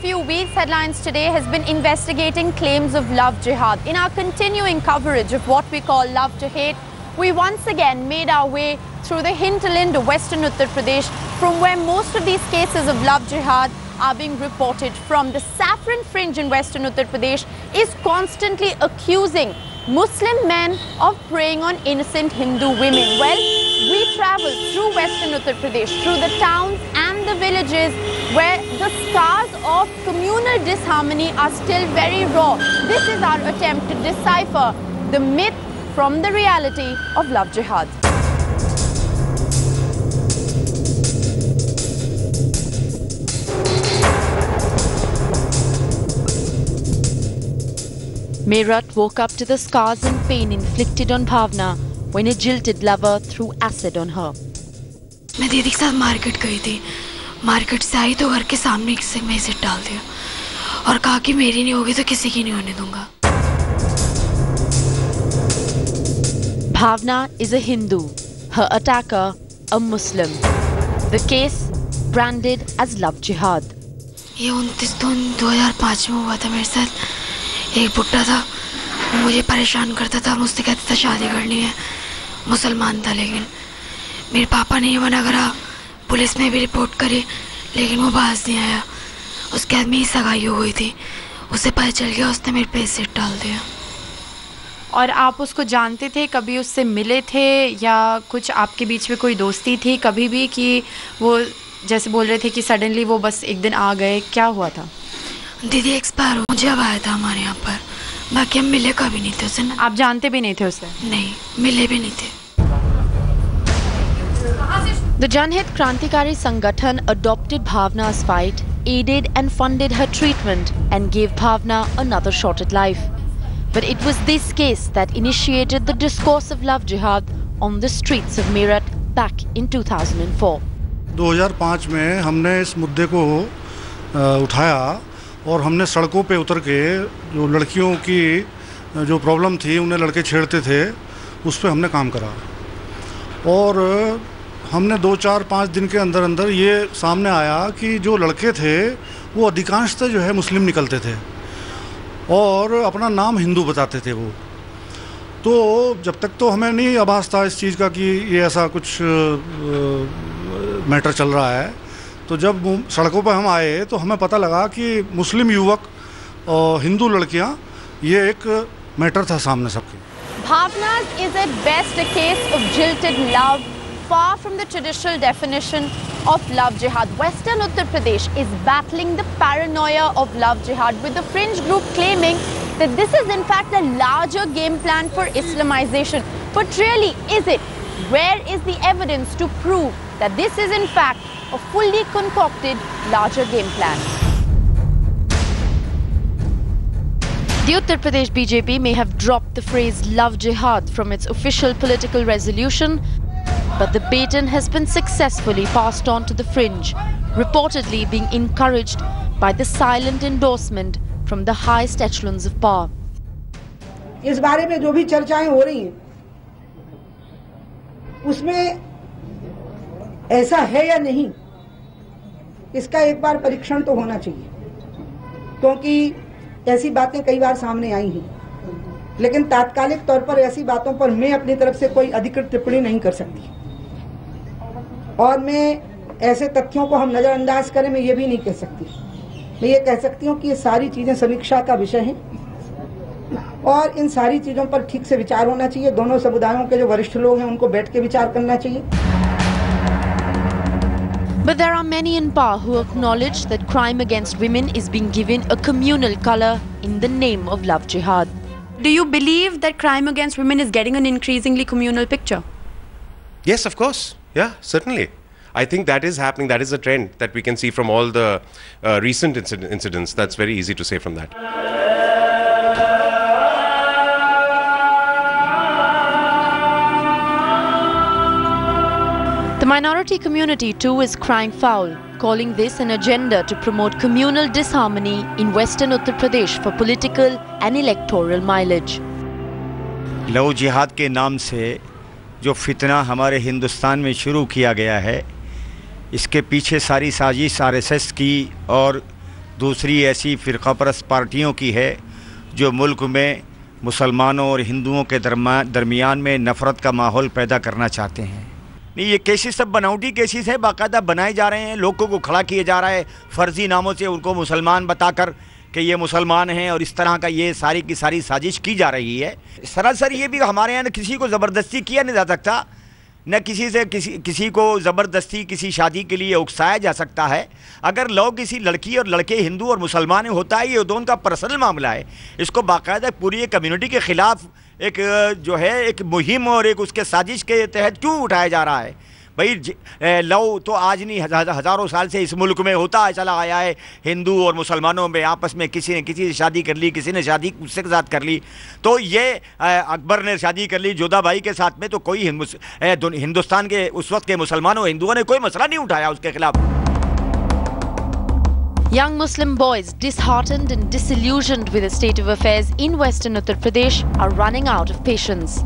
few weeks, Headlines Today has been investigating claims of love jihad. In our continuing coverage of what we call love to hate, we once again made our way through the hinterland of Western Uttar Pradesh, from where most of these cases of love jihad are being reported from. The Saffron Fringe in Western Uttar Pradesh is constantly accusing Muslim men of preying on innocent Hindu women. Well, we travel through Western Uttar Pradesh, through the towns and the villages where the scars of communal disharmony are still very raw. This is our attempt to decipher the myth from the reality of love jihad. Meerut woke up to the scars and pain inflicted on Bhavna when a jilted lover threw acid on her. मैं दीदी के साथ market गई थी। Market से आई तो घर के सामने किसी में एसिड डाल दिया और कहा कि मेरी नहीं होगी तो किसी की नहीं होने दूंगा। Bhavna is a Hindu, her attacker a Muslim. The case branded as love jihad. ये 29 जून 2005 में हुआ था मेरे साथ। एक बुड्ढा था, मुझे परेशान करता था, मुझसे कहता था शादी करनी है। मुसलमान था, लेकिन मेरे पापा ने ये मना करा, पुलिस में भी रिपोर्ट करी, लेकिन वो बाज नहीं आया। उसके बाद मेरी सगाई हो गई थी, उसे पता चल गया, उसने मेरे पे एसिड डाल दिया। और आप उसको जानते थे, कभी उससे मिले थे या कुछ आपके बीच में कोई दोस्ती थी कभी भी, कि वो जैसे बोल रहे थे कि सडनली वो बस एक दिन आ गए, क्या हुआ था? दीदी एक्सपायर हो जब आया था हमारे यहाँ पर, बाकी हम मिले कभी नहीं थे उससे। आप जानते भी नहीं थे उसे? नहीं, मिले भी नहीं थे। The Janhit Krantikari Sangathan adopted Bhavna's fight, aided and funded her treatment and gave Bhavna another shot at life. But it was this case that initiated the discourse of love jihad on the streets of Meerut back in 2004. 2005 में हमने इस मुद्दे को उठाया और हमने सड़कों पे उतर के जो लड़कियों की जो प्रॉब्लम थी, उन्हें लड़के छेड़ते थे, उस पे हमने काम करा। और हमने 2, 4, 5 दिन के अंदर अंदर ये सामने आया कि जो लड़के थे वो अधिकांशतः जो है मुस्लिम निकलते थे और अपना नाम हिंदू बताते थे वो। तो जब तक तो हमें नहीं आभास था इस चीज़ का कि ये ऐसा कुछ मैटर चल रहा है। तो जब सड़कों पर हम आए तो हमें पता लगा कि मुस्लिम युवक और हिंदू लड़कियां, ये एक मैटर था सामने सबके। Bhavna's is at best a case of jilted love, far from the traditional definition of love jihad. Western Uttar Pradesh is battling the paranoia of love jihad, with the fringe group claiming that this is in fact a larger game plan for Islamization. But really, is it? Where is the evidence to prove that this is in fact a fully concocted larger game plan? The Uttar Pradesh BJP may have dropped the phrase love jihad from its official political resolution, but the baton has been successfully passed on to the fringe, reportedly being encouraged by the silent endorsement from the highest echelons of power. इस बारे में जो भी चर्चाएं हो रही हैं, उसमें ऐसा है या नहीं, इसका एक बार परीक्षण तो होना चाहिए, क्योंकि ऐसी बातें कई बार सामने आई हैं। लेकिन तात्कालिक तौर पर ऐसी बातों पर मैं अपनी तरफ से कोई अधिकृत टिप्पणी नहीं कर सकती, और मैं ऐसे तथ्यों को हम नज़रअंदाज करें मैं ये भी नहीं कह सकती। मैं ये कह सकती हूँ कि ये सारी चीज़ें समीक्षा का विषय हैं और इन सारी चीज़ों पर ठीक से विचार होना चाहिए। दोनों समुदायों के जो वरिष्ठ लोग हैं उनको बैठ के विचार करना चाहिए। But there are many in power who acknowledge that crime against women is being given a communal color in the name of love jihad. Do you believe that crime against women is getting an increasingly communal picture? Yes, of course. Yeah, certainly. I think that is happening. That is a trend that we can see from all the recent incidents. That's very easy to say from that. The minority community too is crying foul, calling this an agenda to promote communal disharmony in Western Uttar Pradesh for political and electoral mileage. Love जिहाद के नाम से जो फितना हमारे हिंदुस्तान में शुरू किया गया है, इसके पीछे सारी साजिश आरएसएस की और दूसरी ऐसी फ़िरक़ापरस्त पार्टियों की है जो मुल्क में मुसलमानों और हिंदुओं के दरमियान में नफ़रत का माहौल पैदा करना चाहते हैं। नहीं, ये केसेस सब बनावटी केसेस हैं, बाकायदा बनाए जा रहे हैं, लोगों को खड़ा किया जा रहा है फ़र्ज़ी नामों से, उनको मुसलमान बताकर कि ये मुसलमान हैं, और इस तरह का ये सारी की सारी साजिश की जा रही है। सरासर ये भी हमारे यहाँ किसी को ज़बरदस्ती किया नहीं जा सकता, न किसी को ज़बरदस्ती किसी शादी के लिए उकसाया जा सकता है। अगर लव किसी लड़की और लड़के हिंदू और मुसलमान होता है, ये दोनों का पर्सनल मामला है। इसको बाकायदा पूरी कम्युनिटी के ख़िलाफ़ एक जो है एक मुहिम और एक उसके साजिश के तहत क्यों उठाया जा रहा है? भाई लव तो आज नहीं, हज़ारों साल से इस मुल्क में होता है चला आया है। हिंदू और मुसलमानों में आपस में किसी ने किसी से शादी कर ली, किसी ने शादी उसके साथ कर ली। तो ये अकबर ने शादी कर ली जोधा भाई के साथ में, तो कोई हिंदुस्तान के उस वक्त के मुसलमानों हिंदुओं ने कोई मसला नहीं उठाया उसके खिलाफ। Young Muslim boys, disheartened and disillusioned with the state of affairs in Western Uttar Pradesh, are running out of patience.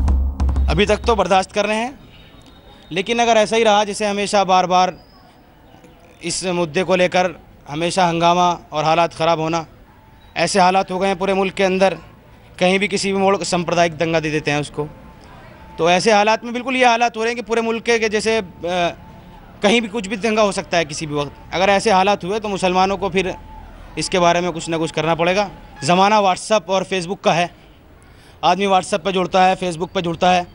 अभी तक तो बर्दाश्त कर रहे हैं, लेकिन अगर ऐसा ही रहा जैसे हमेशा बार बार इस मुद्दे को लेकर हमेशा हंगामा और हालात ख़राब होना, ऐसे हालात हो गए हैं पूरे मुल्क के अंदर, कहीं भी किसी भी मोड़ सांप्रदायिक दंगा दे देते हैं उसको। तो ऐसे हालात में बिल्कुल ये हालात हो रहे हैं कि पूरे मुल्क के जैसे कहीं भी कुछ भी दंगा हो सकता है किसी भी वक्त। अगर ऐसे हालात हुए तो मुसलमानों को फिर इसके बारे में कुछ ना कुछ करना पड़ेगा। ज़माना व्हाट्सअप और फेसबुक का है, आदमी व्हाट्सअप पे जुड़ता है, फेसबुक पे जुड़ता है,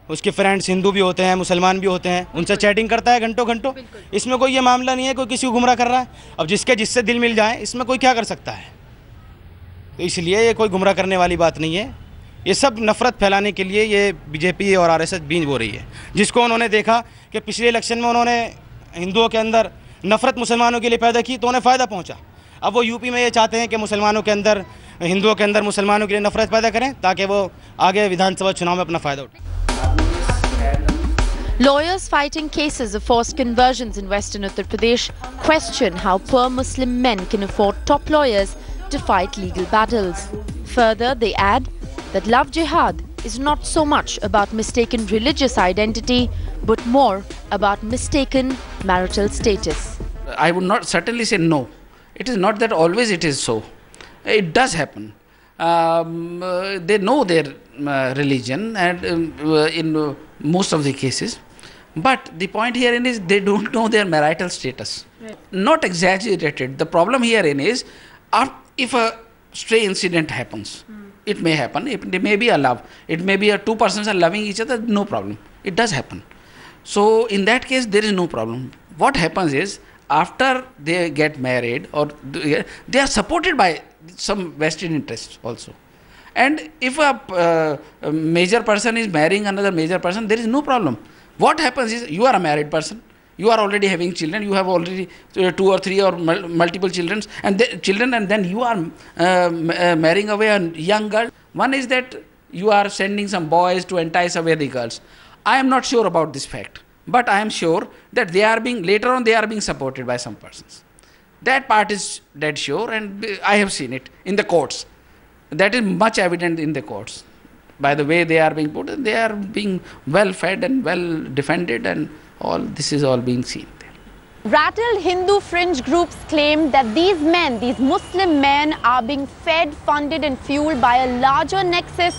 उसके फ्रेंड्स हिंदू भी होते हैं, मुसलमान भी होते हैं, उनसे चैटिंग करता है घंटों घंटों। इसमें कोई ये मामला नहीं है कोई किसी को गुमराह कर रहा है। अब जिसके जिससे दिल मिल जाए इसमें कोई क्या कर सकता है? तो इसलिए ये कोई गुमराह करने वाली बात नहीं है। ये सब नफ़रत फैलाने के लिए ये बीजेपी और आरएसएस बीज बो रही है, जिसको उन्होंने देखा कि पिछले इलेक्शन में उन्होंने हिंदुओं के अंदर नफ़रत मुसलमानों के लिए पैदा की तो उन्हें फ़ायदा पहुंचा। अब वो यूपी में ये चाहते हैं कि मुसलमानों के अंदर, हिंदुओं के अंदर मुसलमानों के लिए नफ़रत पैदा करें ताकि वो आगे विधानसभा चुनाव में अपना फ़ायदा उठाएं। Lawyers fighting cases of forced conversions in Western Uttar Pradesh question how poor Muslim men can afford top lawyers to fight legal battles. Further, they add that love jihad is not so much about mistaken religious identity, but more about mistaken marital status. I would not certainly say no. It is not that always it is so. It does happen. They know their religion and in most of the cases. But the point herein is they don't know their marital status. Right. Not exaggerated. The problem herein is if a stray incident happens, it may happen. It may be a love. It may be two persons are loving each other. No problem. It does happen. So in that case, there is no problem. What happens is after they get married or they are supported by some vested interests also. And if a major person is marrying another major person, there is no problem. What happens is you are a married person. You are already having children. You have already 2 or 3 or multiple children, and then you are marrying away a young girl. One is that you are sending some boys to entice away the girls. I am not sure about this fact, but I am sure that later on they are being supported by some persons. That part is dead sure, and I have seen it in the courts. That is much evident in the courts. By the way they are being put, they are being well fed and well defended, and all this is all being seen there. Rattled Hindu fringe groups claim that these men, these Muslim men, are being fed, funded and fueled by a larger nexus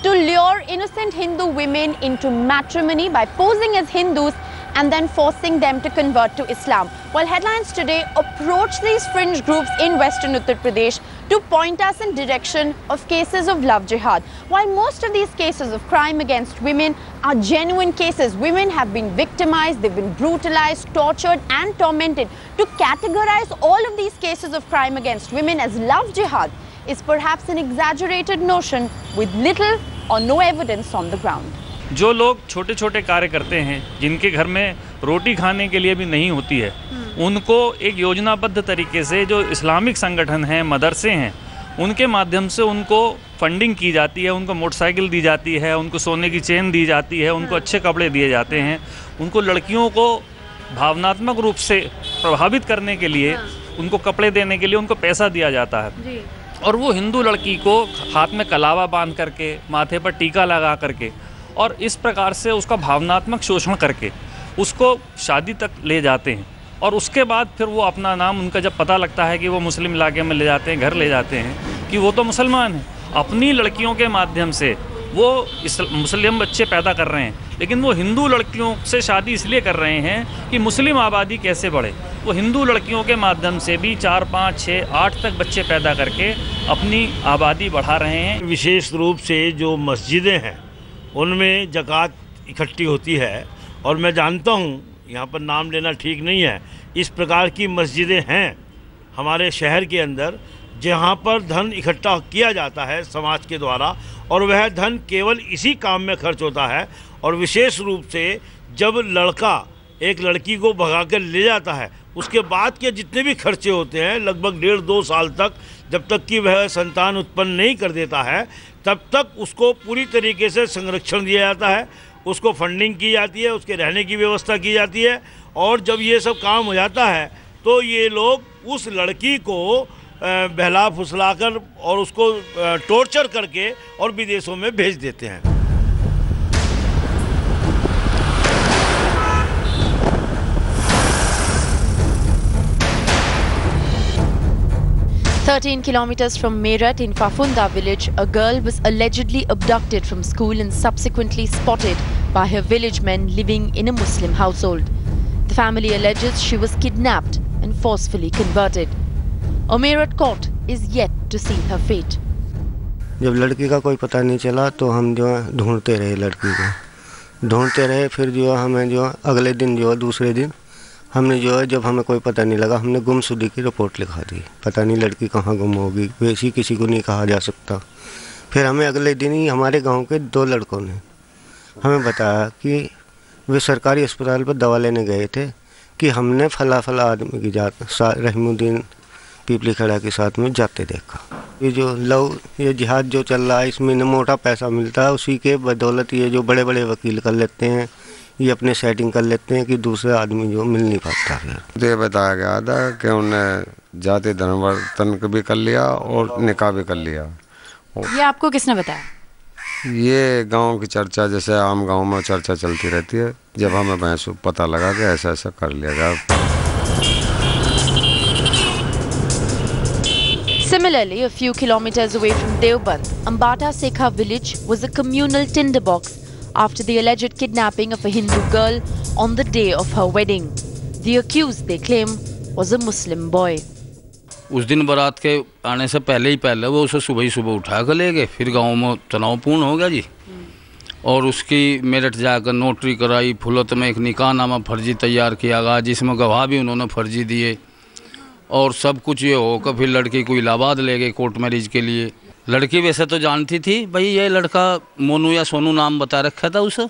to lure innocent Hindu women into matrimony by posing as Hindus and then forcing them to convert to Islam. Well, Headlines Today approached these fringe groups in Western Uttar Pradesh to point us in direction of cases of love jihad. While most of these cases of crime against women are genuine cases, women have been victimized, they've been brutalized, tortured and tormented. To categorize all of these cases of crime against women as love jihad is perhaps an exaggerated notion with little or no evidence on the ground. जो लोग छोटे छोटे कार्य करते हैं, जिनके घर में रोटी खाने के लिए भी नहीं होती है, उनको एक योजनाबद्ध तरीके से जो इस्लामिक संगठन हैं, मदरसे हैं, उनके माध्यम से उनको फंडिंग की जाती है, उनको मोटरसाइकिल दी जाती है, उनको सोने की चेन दी जाती है, उनको अच्छे कपड़े दिए जाते हैं, उनको लड़कियों को भावनात्मक रूप से प्रभावित करने के लिए, उनको कपड़े देने के लिए उनको पैसा दिया जाता है। और वो हिंदू लड़की को हाथ में कलावा बांध करके, माथे पर टीका लगा करके और इस प्रकार से उसका भावनात्मक शोषण करके उसको शादी तक ले जाते हैं। और उसके बाद फिर वो अपना नाम, उनका जब पता लगता है कि वो मुस्लिम इलाके में ले जाते हैं, घर ले जाते हैं कि वो तो मुसलमान हैं, अपनी लड़कियों के माध्यम से वो मुस्लिम बच्चे पैदा कर रहे हैं, लेकिन वो हिंदू लड़कियों से शादी इसलिए कर रहे हैं कि मुस्लिम आबादी कैसे बढ़े। वो हिंदू लड़कियों के माध्यम से भी 4, 5, 6, 8 तक बच्चे पैदा करके अपनी आबादी बढ़ा रहे हैं। विशेष रूप से जो मस्जिदें हैं उनमें ज़कात इकट्ठी होती है, और मैं जानता हूँ, यहाँ पर नाम लेना ठीक नहीं है, इस प्रकार की मस्जिदें हैं हमारे शहर के अंदर जहाँ पर धन इकट्ठा किया जाता है समाज के द्वारा, और वह धन केवल इसी काम में खर्च होता है। और विशेष रूप से जब लड़का एक लड़की को भगा कर ले जाता है, उसके बाद के जितने भी खर्चे होते हैं लगभग 1.5-2 साल तक, जब तक कि वह संतान उत्पन्न नहीं कर देता है, तब तक उसको पूरी तरीके से संरक्षण दिया जाता है, उसको फंडिंग की जाती है, उसके रहने की व्यवस्था की जाती है। और जब ये सब काम हो जाता है तो ये लोग उस लड़की को बहला फुसलाकर और उसको टॉर्चर करके और विदेशों में भेज देते हैं। "13 kilometers from Meerut in Fafunda village, a girl was allegedly abducted from school and subsequently spotted by her village men living in a Muslim household. The family alleges she was kidnapped and forcefully converted. A Meerut court is yet to see her fate." जब लड़की का कोई पता नहीं चला तो हम जो है ढूंढते रहे, लड़की को ढूंढते रहे। फिर जो है हमें जो अगले दिन जो है दूसरे दिन हमने जो है, जब हमें कोई पता नहीं लगा, हमने गुमशुदगी की रिपोर्ट लिखा दी। पता नहीं लड़की कहाँ गुम होगी, वैसी किसी को नहीं कहा जा सकता। फिर हमें अगले दिन ही हमारे गांव के 2 लड़कों ने हमें बताया कि वे सरकारी अस्पताल पर दवा लेने गए थे कि हमने फला आदमी की जात रहीमुद्दीन पीपली खड़ा के साथ में जाते देखा। ये जिहाद जो चल रहा है, इसमें मोटा पैसा मिलता है, उसी के बदौलत ये जो बड़े बड़े वकील कर लेते हैं, ये अपने सेटिंग कर लेते हैं कि दूसरा आदमी जो मिल नहीं पाता है। ये बताया गया था कि उन्हें जाति धर्मांतरण भी कर लिया और निकाह भी कर लिया। ये आपको किसने बताया? ये गांव की चर्चा, जैसे आम गांव में चर्चा चलती रहती है, जब हमें भैंस पता लगा कि ऐसा ऐसा कर लिया गया। Similarly, a few kilometers away from Deoband, Ambata Sekha village was a communal tinderbox after the alleged kidnapping of a Hindu girl on the day of her wedding. The accused, they claim, was a Muslim boy. उस दिन बारात के आने से पहले वो उसे सुबह ही सुबह उठा कर ले गए। फिर गाँव में तनावपूर्ण हो गया जी, और उसकी मेरठ जाकर नोटरी कराई, फुलत में एक निकाहनामा फर्जी तैयार किया गया, जिसमें गवाह भी उन्होंने फर्जी दिए, और सब कुछ ये होकर फिर लड़की को इलाहाबाद ले गए कोर्ट मैरिज के लिए। लड़की वैसे तो जानती थी भाई, ये लड़का मोनू या सोनू नाम बता रखा था उसे,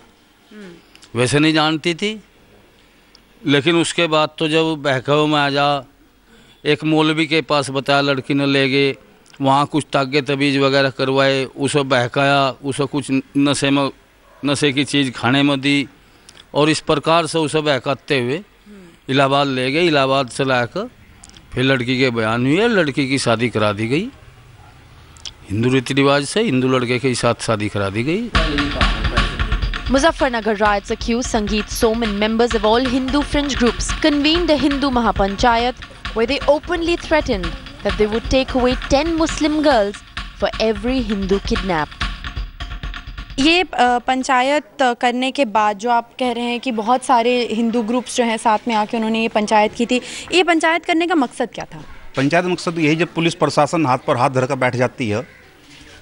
वैसे नहीं जानती थी। लेकिन उसके बाद तो जब बहकावे में आ जा, एक मौलवी के पास बताया, लड़की ने ले गए, वहाँ कुछ तागे तबीज वगैरह करवाए, उसे बहकाया, उसे कुछ नशे की चीज़ खाने में दी, और इस प्रकार से उसे बहकाते हुए इलाहाबाद ले गए। इलाहाबाद से लाकर फिर लड़की के बयान हुए, लड़की की शादी करा दी गई हिंदू रीति रिवाज से, हिंदू लड़के के साथ शादी करा दी गई। Muzaffarnagar riots accused Sangeet Som and members of all Hindu fringe groups convened a Hindu Mahapanchayat where they openly threatened that they would take away 10 Muslim girls for every Hindu kidnapped. ये पंचायत करने के बाद जो आप कह रहे हैं कि बहुत सारे हिंदू ग्रुप्स जो हैं साथ में आके उन्होंने ये पंचायत की थी, ये पंचायत करने का मकसद क्या था? पंचायत मकसद यही, जब पुलिस प्रशासन हाथ पर हाथ धरकर बैठ जाती है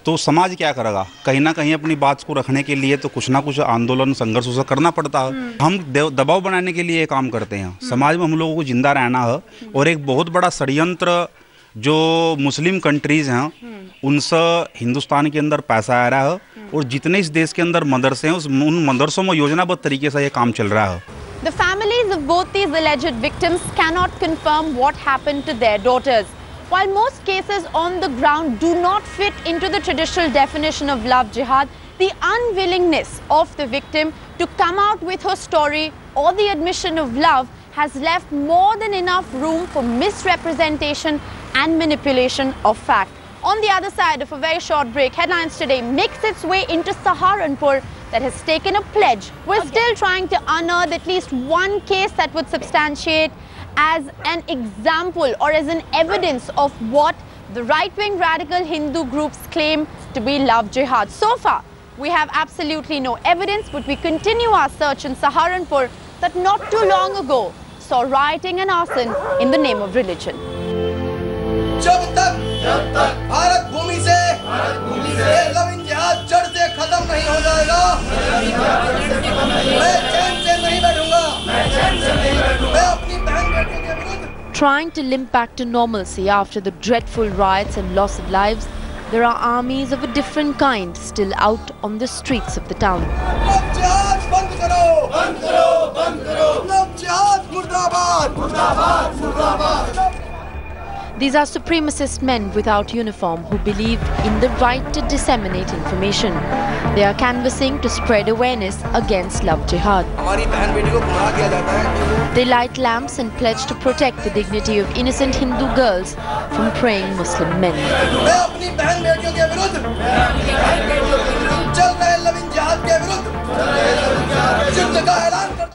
तो समाज क्या करेगा? कहीं ना कहीं अपनी बात को रखने के लिए तो कुछ ना कुछ आंदोलन संघर्ष उसे करना पड़ता है। हम दबाव बनाने के लिए ये काम करते हैं। समाज में हम लोगों को जिंदा रहना है, और एक बहुत बड़ा षड्यंत्र जो मुस्लिम कंट्रीज हैं उनसे हिंदुस्तान के अंदर पैसा आ रहा है, और जितने इस देश के अंदर मदरसे हैं उन मदरसों में योजनाबद्ध तरीके से ये काम चल रहा है। The families of both these alleged victims cannot confirm what happened to their daughters. While most cases on the ground do not fit into the traditional definition of love jihad, the unwillingness of the victim to come out with her story or the admission of love has left more than enough room for misrepresentation and manipulation of fact. On the other side of a very short break, Headlines Today makes its way into Saharanpur that has taken a pledge. We're still trying to unearth at least one case that would substantiate as an example or as an evidence of what the right-wing radical Hindu groups claim to be love jihad. So far, we have absolutely no evidence, but we continue our search in Saharanpur that not too long ago saw rioting and arson in the name of religion. जब तक भारत भूमि से love जिहाद जड़ से खत्म नहीं हो जाएगा, मैं चैन से नहीं बैठूंगा, मैं अपनी बहन बेटियों के विरुद्ध. Trying to limp back to normalcy after the dreadful riots and loss of lives, there are armies of a different kind still out on the streets of the town. Love जिहाद बंद करो, बंद करो, बंद करो. लव जिहाद मुर्दाबाद, मुर्दाबाद, मुर्दाबाद. These are supremacist men without uniform who believe in the right to disseminate information. They are canvassing to spread awareness against love jihad. They light lamps and pledge to protect the dignity of innocent Hindu girls from praying Muslim men.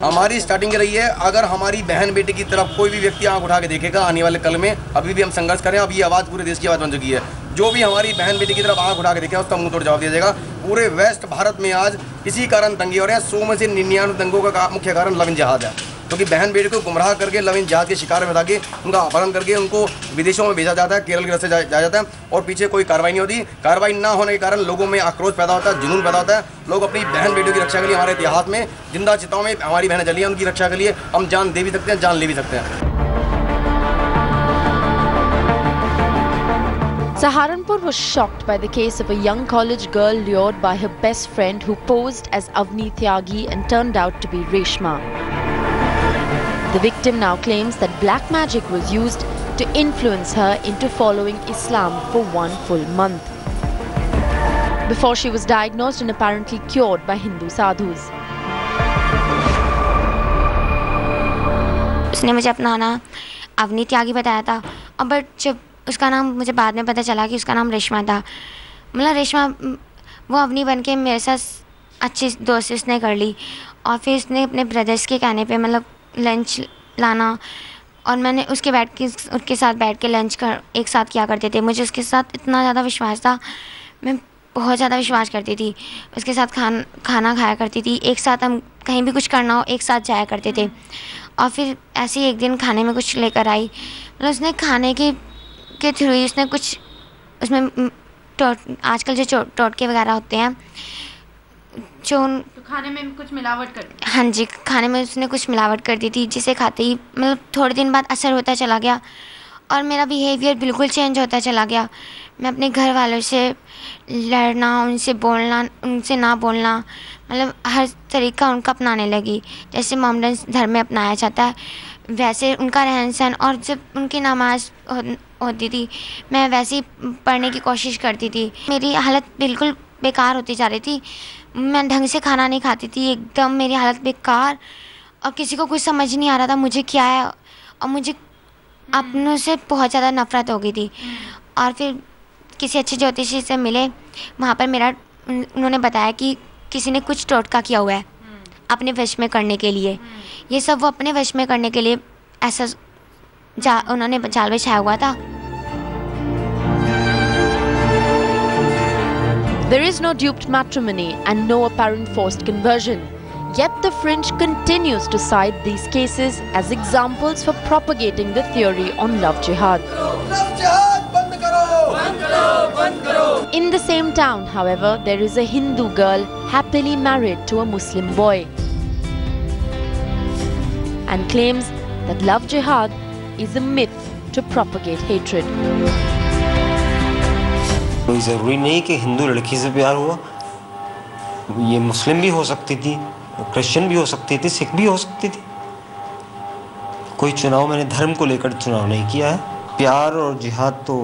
हमारी starting रही है, अगर हमारी बहन बेटी की तरफ कोई भी व्यक्ति आंख उठा के देखेगा आने वाले कल में, अभी भी हम संघर्ष करें. अब ये आवाज़ पूरे देश की आवाज़ बन चुकी है. जो भी हमारी बहन बेटी की तरफ आंख उठा के देखेगा उसका मुंह तोड़ जवाब दिया जाएगा. पूरे वेस्ट भारत में आज किसी कारण दंगे हो रहे हैं. 100 में से 99 दंगों का मुख्य कारण लव जिहाद है, क्योंकि बहन बेटी को गुमराह करके लव जिहाद के शिकार में बता के उनका अपहरण करके उनको विदेशों में भेजा जाता है, केरल के रास्ते जाया जाता है, और पीछे कोई कार्रवाई नहीं होती. कार्रवाई ना होने के कारण लोगों में आक्रोश पैदा होता है, जुनून पैदा होता है. लोग अपनी बहन बेटियों की रक्षा के लिए, हमारे इतिहास में जिंदा चिताओं में हमारी बहनें जली हैं, उनकी रक्षा के लिए हम जान दे भी सकते हैं, जान ले भी सकते हैं. Saharanpur was shocked by the case of a young college girl lured by her best friend who posed as Avni Tyagi and turned out to be Reshma. The victim now claims that black magic was used to influence her into following Islam for 1 full month, before she was diagnosed and apparently cured by Hindu sadhus. उसने मुझे अपना नाम अवनी त्यागी बताया था, और but जब उसका नाम मुझे बाद में पता चला कि उसका नाम रेशमा था. मतलब रेशमा वो अवनी बन के मेरे साथ अच्छी दोस्ती उसने कर ली, और फिर उसने अपने ब्रदर्स के कहने पे मतलब लंच लाना, और मैंने उसके साथ बैठ के लंच एक साथ किया करते थे. मुझे उसके साथ इतना ज़्यादा विश्वास था, मैं बहुत ज़्यादा विश्वास करती थी. उसके साथ खाना खाया करती थी, एक साथ हम कहीं भी कुछ करना हो एक साथ जाया करते थे. और फिर ऐसे ही एक दिन खाने में कुछ लेकर आई, मतलब उसने खाने के थ्रू ही उसने कुछ उसमें आजकल जो टोटके वगैरह होते हैं जो तो खाने में कुछ मिलावट कर दी. हाँ जी, खाने में उसने कुछ मिलावट कर दी थी, जिसे खाते ही मतलब थोड़े दिन बाद असर होता चला गया और मेरा बिहेवियर बिल्कुल चेंज होता चला गया. मैं अपने घर वालों से लड़ना, उनसे बोलना, उनसे ना बोलना, मतलब हर तरीका उनका अपनाने लगी. जैसे मोहम्मदन धर्म में अपनाया जाता है वैसे उनका रहन सहन, और जब उनकी नमाज होती थी मैं वैसे ही पढ़ने की कोशिश करती थी. मेरी हालत बिल्कुल बेकार होती जा रही थी. मैं ढंग से खाना नहीं खाती थी, एकदम मेरी हालत बेकार, और किसी को कुछ समझ नहीं आ रहा था मुझे क्या है, और मुझे अपनों से बहुत ज़्यादा नफ़रत हो गई थी. और फिर किसी अच्छे ज्योतिषी से मिले, वहाँ पर उन्होंने बताया कि किसी ने कुछ टोटका किया हुआ है अपने वश में करने के लिए. ये सब वो अपने वश में करने के लिए ऐसा उन्होंने जाल बिछाया हुआ था. There is no duped matrimony and no apparent forced conversion. Yet the fringe continues to cite these cases as examples for propagating the theory on love jihad. In the same town, however, there is a Hindu girl happily married to a Muslim boy and claims that love jihad is a myth to propagate hatred. कोई ज़रूरी नहीं कि हिंदू लड़की से प्यार हुआ, ये मुस्लिम भी हो सकती थी, क्रिश्चियन भी हो सकती थी, सिख भी हो सकती थी. कोई चुनाव मैंने धर्म को लेकर चुनाव नहीं किया है. प्यार और जिहाद तो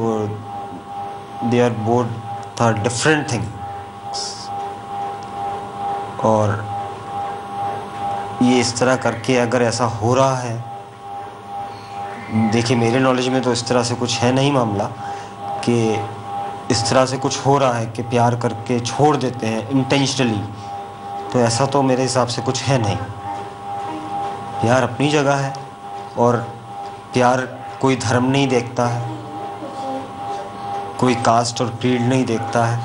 they are both are different thing. और ये इस तरह करके अगर ऐसा हो रहा है, देखिए मेरे नॉलेज में तो इस तरह से कुछ है नहीं मामला कि इस तरह से कुछ हो रहा है कि प्यार करके छोड़ देते हैं इंटेंशनली. तो ऐसा तो मेरे हिसाब से कुछ है नहीं. प्यार अपनी जगह है और प्यार कोई धर्म नहीं देखता है, कोई कास्ट और क्रीड नहीं देखता है।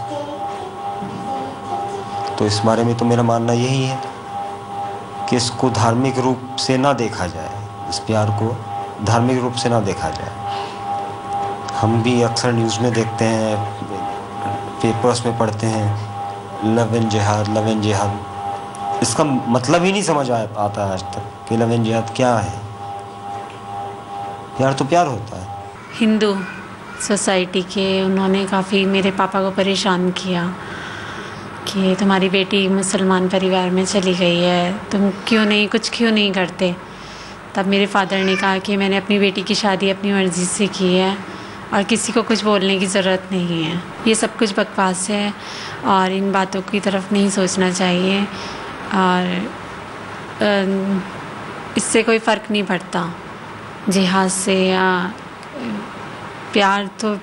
तो इस बारे में तो मेरा मानना यही है कि इसको धार्मिक रूप से ना देखा जाए, इस प्यार को धार्मिक रूप से ना देखा जाए। हम भी अक्सर न्यूज़ में देखते हैं, पेपर्स में पढ़ते हैं लव एंड जिहाद, लव एंड जिहाद। इसका मतलब ही नहीं समझ आता आज तक कि लव एंड जिहाद क्या है। प्यार तो प्यार होता है। हिंदू सोसाइटी के उन्होंने काफ़ी मेरे पापा को परेशान किया कि तुम्हारी बेटी मुसलमान परिवार में चली गई है, तुम क्यों नहीं करते। तब मेरे फादर ने कहा कि मैंने अपनी बेटी की शादी अपनी मर्ज़ी से की है और किसी को कुछ बोलने की ज़रूरत नहीं है। ये सब कुछ बकवास है और इन बातों की तरफ नहीं सोचना चाहिए और इससे कोई फ़र्क नहीं पड़ता जिहाद से या प्यार। तो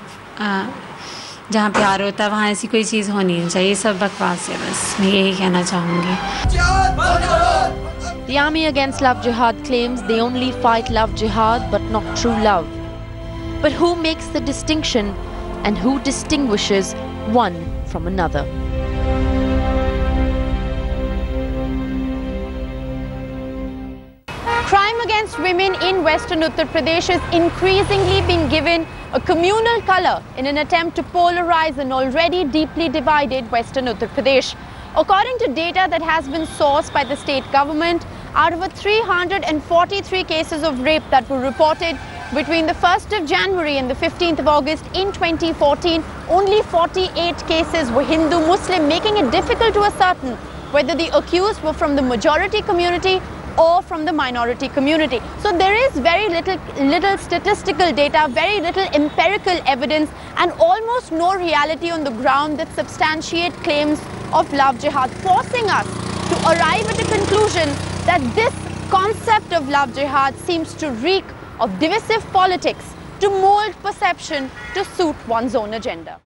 जहाँ प्यार होता है वहाँ ऐसी कोई चीज़ होनी नहीं चाहिए। सब बकवास है, बस मैं यही कहना चाहूँगी। The Army Against Love Jihad claims they only fight love jihad but not true love. But who makes the distinction and who distinguishes one from another? Crime against women in Western Uttar Pradesh is increasingly being given a communal color in an attempt to polarize an already deeply divided Western Uttar Pradesh. According to data that has been sourced by the state government, out of 343 cases of rape that were reported between the 1st of January and the 15th of August in 2014, only 48 cases were Hindu-Muslim, making it difficult to ascertain whether the accused were from the majority community or from the minority community. So there is very little statistical data, very little empirical evidence, and almost no reality on the ground that substantiate claims of love jihad, forcing us to arrive at a conclusion that this concept of love jihad seems to reek of divisive politics to mold perception to suit one's own agenda.